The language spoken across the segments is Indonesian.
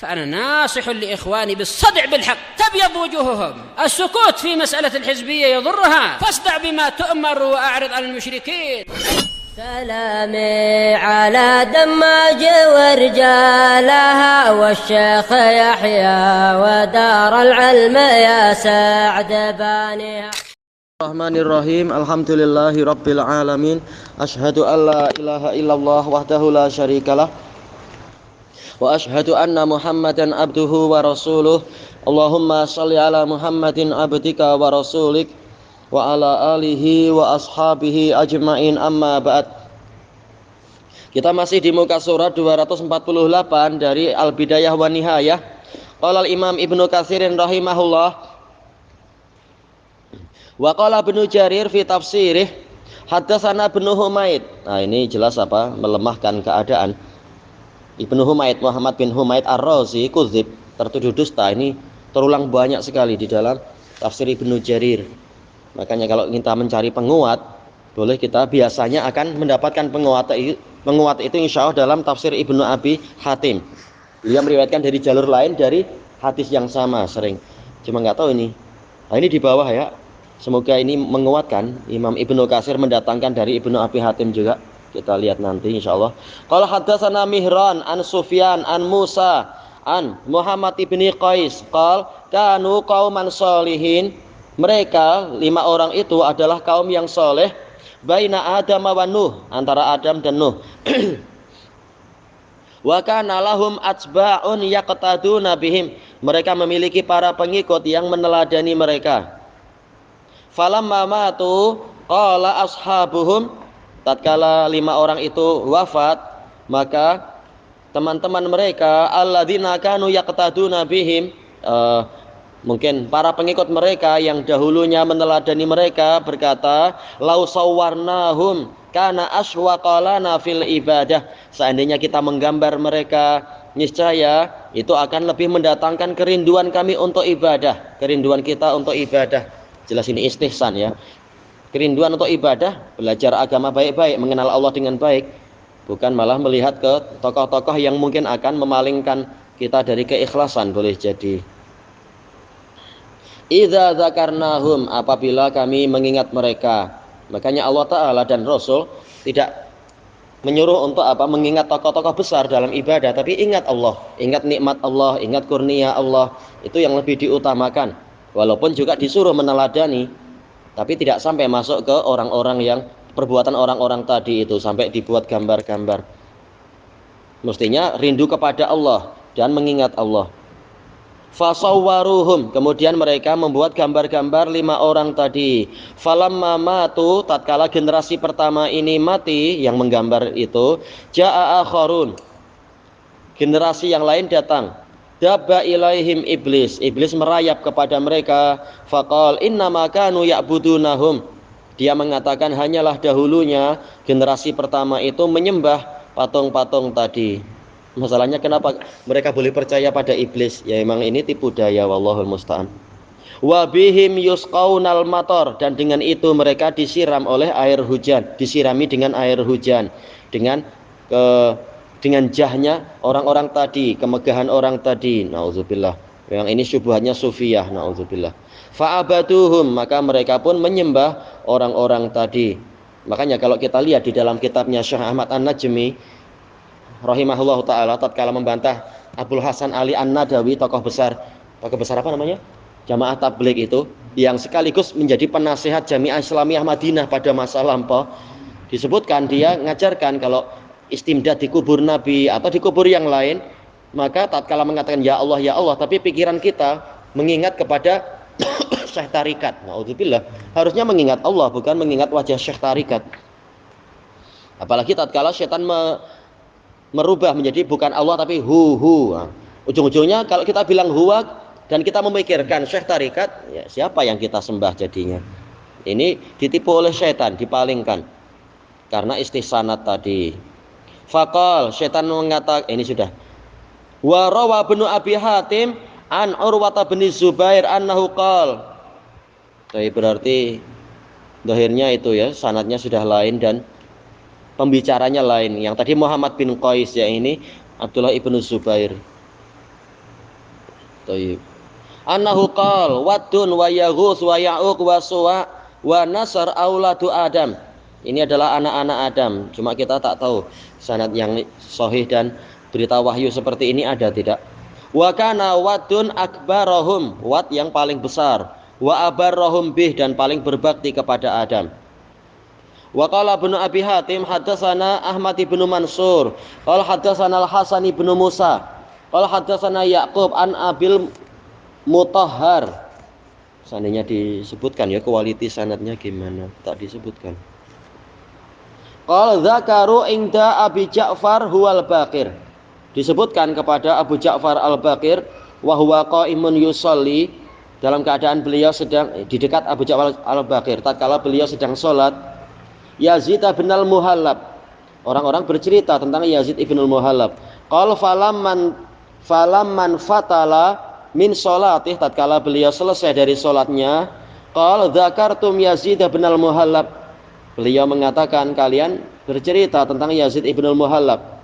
فأنا ناصح لإخواني بالصدع بالحق تبيض وجوههم. السكوت في مسألة الحزبية يضرها، فاصدع بما تؤمر وأعرض عن المشركين. سلامي على دماج ورجالها والشيخ يحيى ودار العلم يا سعد بانيها. Bismillahirrahmanirrahim. Alhamdulillahi rabbil alamin. Asyhadu an la ilaha illallah wahdahu la syarikalah wa asyhadu anna Muhammadan abduhu wa rasuluh. Allahumma shalli ala Muhammadin abdika wa rasulik wa ala alihi wa ashabihi ajma'in, amma ba'd. Kita masih di muka surat 248 dari Al-Bidayah wa Nihayah. Qala al-Imam Ibnu Katsirin rahimahullah wa qala Ibnu Jarir fi tafsirih haddatsana Ibnu Humaid. Nah, ini jelas apa? Melemahkan keadaan. Ibnu Humaid, Muhammad bin Humaid Ar-Razi kudzib, tertuduh dusta. Ini terulang banyak sekali di dalam tafsir Ibnu Jarir. Makanya kalau kita mencari penguat, boleh kita biasanya akan mendapatkan penguat itu insya Allah dalam tafsir Ibnu Abi Hatim. Dia meriwayatkan dari jalur lain dari hadis yang sama sering. Cuma nggak tahu ini. Nah, ini di bawah ya. Semoga ini menguatkan. Imam Ibnu Katsir mendatangkan dari Ibnu Abi Hatim juga. Kita lihat nanti insya Allah. Qala haddatsana Mihran an Sufyan an Musa an Muhammad ibni Qais qal kanu qauman sholihin. Mereka 5 orang itu adalah kaum yang soleh. Baina Adam wa Nuh, antara Adam dan Nuh. Wa kana lahum atba'un yaqtaduna bihim. Mereka memiliki para pengikut yang meneladani mereka. Falamma matu qala ashabuhum, tatkala 5 orang itu wafat, maka teman-teman mereka alladzina kanu yaqtaduna bihim, mungkin para pengikut mereka yang dahulunya meneladani mereka berkata, lau sawwarnahum kana aswaqalana fil ibadah. Seandainya kita menggambar mereka, niscaya itu akan lebih mendatangkan kerinduan kami untuk ibadah, kerinduan kita untuk ibadah. Jelas ini istihsan ya. Kerinduan untuk ibadah, belajar agama baik-baik, mengenal Allah dengan baik, bukan malah melihat ke tokoh-tokoh yang mungkin akan memalingkan kita dari keikhlasan, boleh jadi. Idza dzakarnahum, apabila kami mengingat mereka. Makanya Allah Ta'ala dan Rasul tidak menyuruh untuk apa? Mengingat tokoh-tokoh besar dalam ibadah, tapi ingat Allah, ingat nikmat Allah, ingat kurnia Allah. Itu yang lebih diutamakan. Walaupun juga disuruh meneladani, tapi tidak sampai masuk ke orang-orang yang perbuatan orang-orang tadi itu, sampai dibuat gambar-gambar. Mestinya rindu kepada Allah dan mengingat Allah. Fasawwaruhum, kemudian mereka membuat gambar-gambar 5 orang tadi. Falamma matu, tatkala generasi pertama ini mati yang menggambar itu, jaa akharun, generasi yang lain datang. Dabba ilaihim iblis, iblis merayap kepada mereka. Faqal innama kanu ya'budunahum, dia mengatakan hanyalah dahulunya generasi pertama itu menyembah patung-patung tadi. Masalahnya kenapa mereka boleh percaya pada iblis? Ya memang ini tipu daya, wallahul musta'an. Wa bihim yusqaunal matar, dan dengan itu mereka disiram oleh air hujan, disirami dengan air hujan, dengan jahnya orang-orang tadi, kemegahan orang tadi. Nauzubillah. Memang ini syubhatnya sufiyah, nauzubillah. Fa'abaduhum, maka mereka pun menyembah orang-orang tadi. Makanya kalau kita lihat di dalam kitabnya Syekh Ahmad An-Najmi rahimahullah ta'ala, tatkala membantah Abdul Hasan Ali An-Nadawi, tokoh besar apa namanya? Jamaah Tabligh itu, yang sekaligus menjadi penasihat Jamiah Islamiyah Madinah pada masa lampau. Disebutkan dia ngajarkan kalau istimdad di kubur Nabi atau di kubur yang lain, maka tatkala mengatakan ya Allah, tapi pikiran kita mengingat kepada Syekh Tarikat. Nauzubillah. Harusnya mengingat Allah, bukan mengingat wajah Syekh Tarikat. Apalagi tatkala setan merubah menjadi bukan Allah tapi hu. Ujung-ujungnya kalau kita bilang huwa dan kita memikirkan Syekh Tarikat, ya siapa yang kita sembah jadinya? Ini ditipu oleh setan, dipalingkan karena istihsanat tadi. Faqal, setan mengatakan, ini sudah. Wa rawa Ibnu Abi Hatim an Urwah bin Zubair annahu qal. Jadi berarti dohirnya itu ya, sanadnya sudah lain dan pembicaranya lain. Yang tadi Muhammad bin Qais, ya ini Abdullah ibnu Zubair. Thayyib. Annahu qala waddun wa yaghus wa ya'uq wa suwa wa nasr auladu Adam. Ini adalah anak-anak Adam. Cuma kita tak tahu sanad yang sahih dan berita wahyu seperti ini ada tidak. Wa kana waddun akbarahum, Wad yang paling besar, wa abarrahum bih dan paling berbakti kepada Adam. Wa qala Ibnu Abi Hatim haddatsana Ahmad ibnu Mansur, qala haddatsana Al-Hasan ibnu Musa, qala haddatsana Yaqub an Abil Mutahhar. Seandainya disebutkan ya kualiti sanadnya gimana, tak disebutkan. Qala dzakaru inda Abi Ja'far huwal Baqir. Disebutkan kepada Abu Ja'far Al-Baqir wa huwa qaimun yusolli, dalam keadaan beliau sedang di dekat Abu Ja'far Al-Baqir tatkala beliau sedang sholat, Yazid bin Al-Muhallab. Orang-orang bercerita tentang Yazid ibn Al-Muhallab. Qala falamman fatala min sholatih, tatkala beliau selesai dari sholatnya, qala dzakartum Yazid bin Al-Muhallab. Beliau mengatakan, kalian bercerita tentang Yazid ibn Al-Muhallab.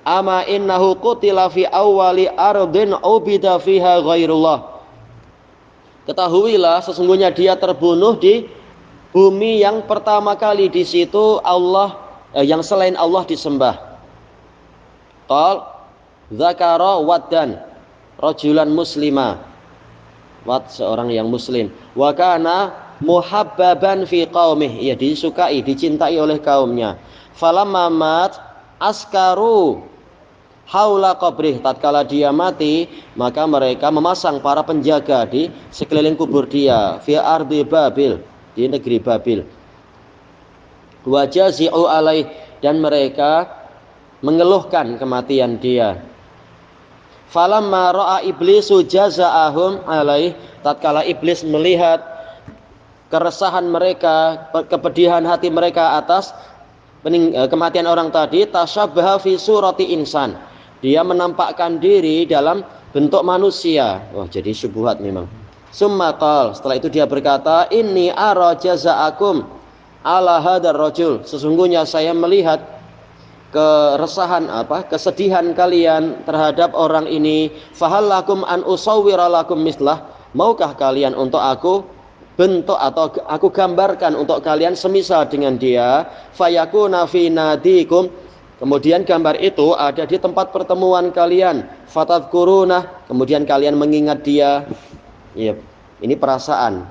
Ama innahu qutila fi awwali ardin ubida fiha ghairullah. Ketahuilah sesungguhnya dia terbunuh di bumi yang pertama kali di situ yang selain Allah disembah. Qal dzakara waddan rajulan muslima. Wad seorang yang muslim. Wa kana muhabbaban fi qaumih, ia disukai, dicintai oleh kaumnya. Falamma mat askaru haula qabrih, tatkala dia mati maka mereka memasang para penjaga di sekeliling kubur dia, fi ardi Babil, di negeri Babil. Wa jazi'u alaih, dan mereka mengeluhkan kematian dia. Falamma ra'a iblisu jaza'ahum alaih, tatkala iblis melihat keresahan mereka, kepedihan hati mereka atas kematian orang tadi, tasyabbaha fi surati insan, dia menampakkan diri dalam bentuk manusia. Wah, jadi syubhat memang. Summa qal, setelah itu dia berkata, inni ara jazaakum ala hadar rajul, sesungguhnya saya melihat keresahan kesedihan kalian terhadap orang ini. Fahallakum an usawwira lakum mislah, maukah kalian untuk aku bentuk atau aku gambarkan untuk kalian semisal dengan dia. Fayakuna fi nadikum, kemudian gambar itu ada di tempat pertemuan kalian. Fatadkuruna, kemudian kalian mengingat dia. Ya, ini perasaan.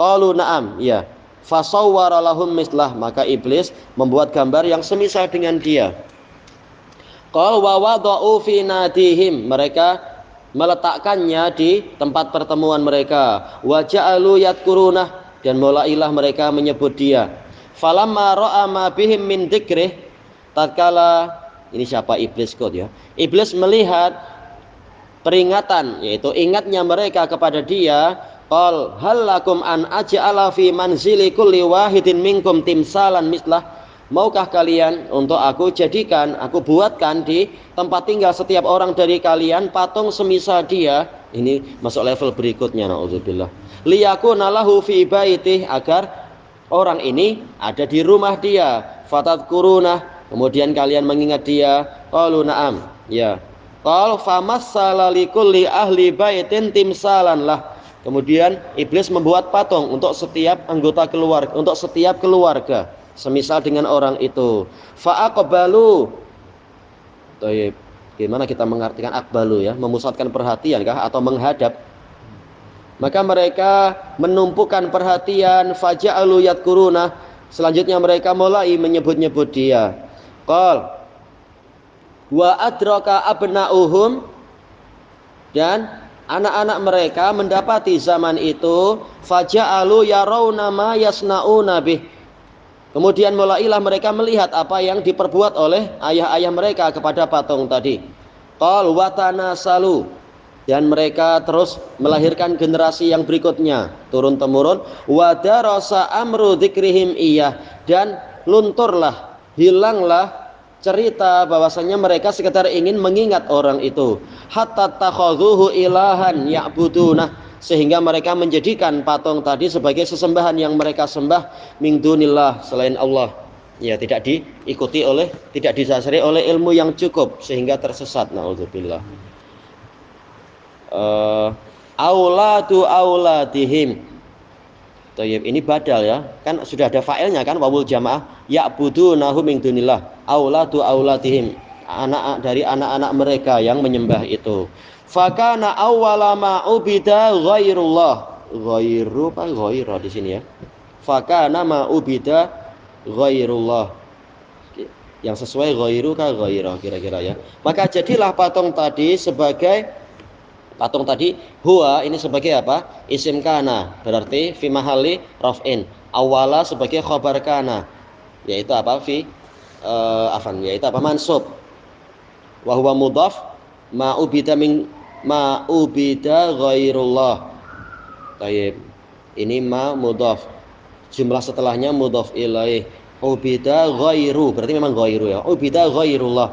Qalu na'am, ya. Fasawwara lahum mislah, maka iblis membuat gambar yang semisal dengan dia. Qal wa wada'u fi nadihim, mereka meletakkannya di tempat pertemuan mereka. Wa ja'alu yadkurunah, dan mulailah mereka menyebut dia. Falamma ra'a ma bihim min dzikrih, tatkala ini siapa iblis kod ya. Iblis melihat peringatan, yaitu ingatnya mereka kepada dia. Qal hal lakum an aj'ala fi manzili kulli wahidin minkum timsalan mislah, maukah kalian untuk aku jadikan, aku buatkan di tempat tinggal setiap orang dari kalian patung semisal dia. Ini masuk level berikutnya, naudzubillah. Liyakuna lahu fi baitih, agar orang ini ada di rumah dia. Fatadkuruna, kemudian kalian mengingat dia. Qalu na'am, ya. Qal famassala likulli ahli baitin timsalan lah. Kemudian iblis membuat patung untuk setiap anggota keluarga, untuk setiap keluarga semisal dengan orang itu. Fa'aqbalu. Gimana kita mengartikan aqbalu ya? Memusatkan perhatian kah atau menghadap? Maka mereka menumpukan perhatian. Faja'alu yadkuruna, selanjutnya mereka mulai menyebut-nyebut dia. Qal wa adraka abna'uhum, dan anak-anak mereka mendapati zaman itu. Faja'alu yarawna ma yasna'una bih, kemudian mulailah mereka melihat apa yang diperbuat oleh ayah-ayah mereka kepada patung tadi. Qal watana salu, dan mereka terus melahirkan generasi yang berikutnya turun temurun. Wadarasa amru dzikrihim iyah, dan lunturlah, hilanglah cerita bahwasanya mereka sekedar ingin mengingat orang itu. Hatta takhadhuhu ilahan ya'budunah, sehingga mereka menjadikan patung tadi sebagai sesembahan yang mereka sembah min dunillah, selain Allah. Ya, tidak diikuti oleh, tidak didasari oleh ilmu yang cukup sehingga tersesat, naudzubillah. Auladu auladihim. Thayyib, ini badal ya. Kan sudah ada fa'ilnya kan, wawul jamaah. Ya'budunahum min dunillah. Auladu auladihim. Anak dari anak-anak mereka yang menyembah itu. Fakana awwala ma ubida ghairullah. Ghairu apa ghaira di sini ya. Fakana ma ubida ghairullah. Yang sesuai ghairu ka ghaira kira-kira ya. Maka jadilah patung tadi huwa ini sebagai apa? Isim kana, berarti fi mahalli raf'in. Awwala sebagai khabar kana, yaitu apa? Yaitu apa? Mansub. Wa huwa mudhaf ma ubida ghairullah. Baik. Ini ma mudhaf. Jumlah setelahnya mudhaf ilaih. Ubida ghairu, berarti memang ghairu ya. Ubida ghairullah.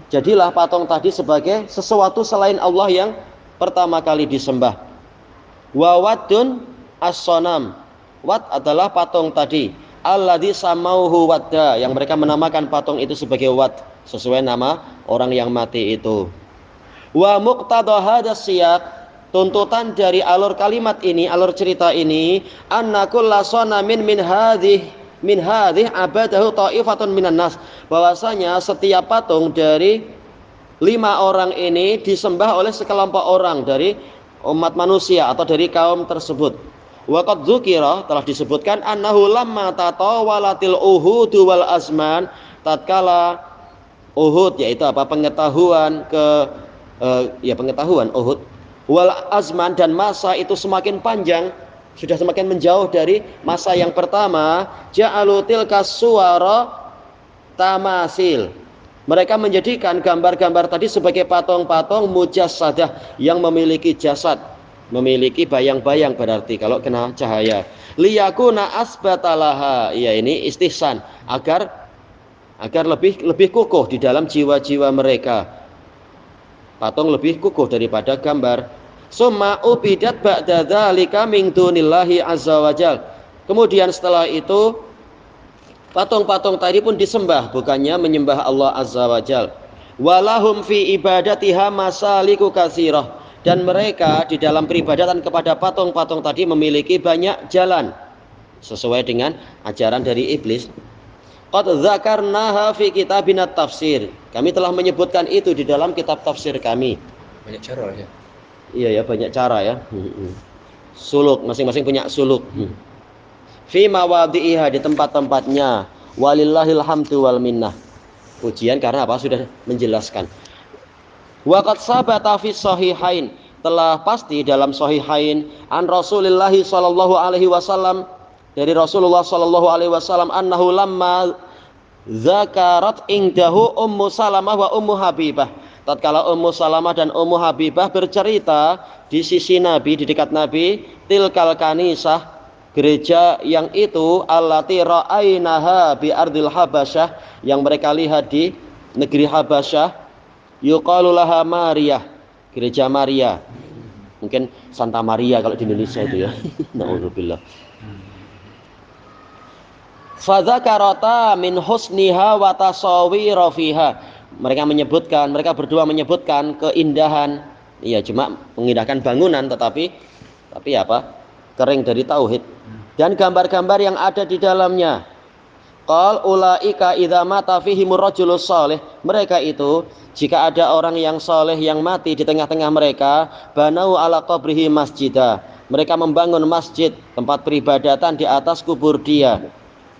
Jadilah patung tadi sebagai sesuatu selain Allah yang pertama kali disembah. Wa waddun as-sonam. Wad adalah patung tadi. Alladzi samauhu wadda, yang mereka menamakan patung itu sebagai wad, sesuai nama orang yang mati itu. Wa muqtada hadas siyaq, tuntutan dari alur kalimat ini, alur cerita ini, anna kulla sonamin min hadhih abadahu ta'ifatun minan nas, bahwasanya setiap patung dari 5 orang ini disembah oleh sekelompok orang dari umat manusia atau dari kaum tersebut. Waqad dzukira, telah disebutkan, annahu lamma tatawalatil uhud wal azman, tatkala Uhud, yaitu apa? Pengetahuan pengetahuan Uhud wal azman, dan masa itu semakin panjang, sudah semakin menjauh dari masa yang pertama. Ja'alu tilka suwara tamasil, mereka menjadikan gambar-gambar tadi sebagai patung-patung mujassadah yang memiliki jasad, memiliki bayang-bayang, berarti kalau kena cahaya. Liyakuna asbatalaha, ya ini istihsan, agar lebih kukuh di dalam jiwa-jiwa mereka. Patung lebih kukuh daripada gambar. Summa ubidat ba'da dzalika min dunillahi azza wajal. Kemudian setelah itu patung-patung tadi pun disembah, bukannya menyembah Allah azza wajal. Walahum fi ibadatiha masaliku katsirah, dan mereka di dalam peribadatan kepada patung-patung tadi memiliki banyak jalan sesuai dengan ajaran dari iblis. Qad dzakarnaha fi kitabina tafsir, kami telah menyebutkan itu di dalam kitab tafsir kami. Banyak cara ya. Iya ya, banyak cara ya. Suluk, masing-masing punya suluk. Fi mawadhi'iha, di tempat-tempatnya. Walillahil hamdu wal minnah. Pujian karena apa? Sudah menjelaskan. Wa qad sabata fi sahihain, telah pasti dalam sahihain, an Rasulillah sallallahu alaihi wasallam, dari Rasulullah sallallahu alaihi wasallam, annahu lamma zakarat indahu Ummu Salamah wa Ummu Habibah, tatkala Ummu Salamah dan Ummu Habibah bercerita di sisi Nabi, di dekat Nabi, tilkal kanisah, gereja yang itu, allati ra'ainaha bi ardil Habasyah, yang mereka lihat di negeri Habasyah, yuqalu laha Maria, gereja Maria, mungkin Santa Maria kalau di Indonesia itu ya. Nauzubillah. Fadzakarata min husniha wa tasawira fiha, mereka berdua menyebutkan keindahan, iya cuma mengindahkan bangunan tetapi apa? Kering dari tauhid, dan gambar-gambar yang ada di dalamnya. Qal ulaika idza mata fihimur rajulus salih, mereka itu jika ada orang yang saleh yang mati di tengah-tengah mereka, banau ala qabrihi masjidah, mereka membangun masjid, tempat peribadatan di atas kubur dia.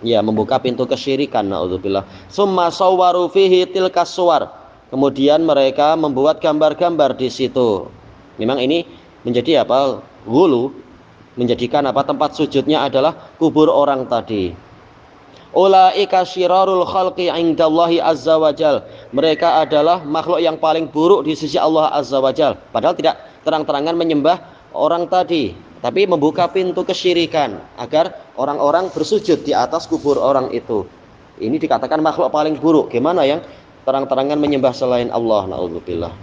Ya, membuka pintu kesyirikan, naudzubillah. Summa sawwaru fihi tilkas suwar, kemudian mereka membuat gambar-gambar di situ. Memang ini menjadi apa? Ghulu, menjadikan apa? Tempat sujudnya adalah kubur orang tadi. Ulaika syirarul khalqi indallahi azza wajal, mereka adalah makhluk yang paling buruk di sisi Allah azza wajal. Padahal tidak terang-terangan menyembah orang tadi, tapi membuka pintu kesyirikan agar orang-orang bersujud di atas kubur orang itu. Ini dikatakan makhluk paling buruk. Gimana yang terang-terangan menyembah selain Allah? Naudzubillah.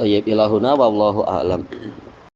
Thayyib ilahuna wallahu a'lam.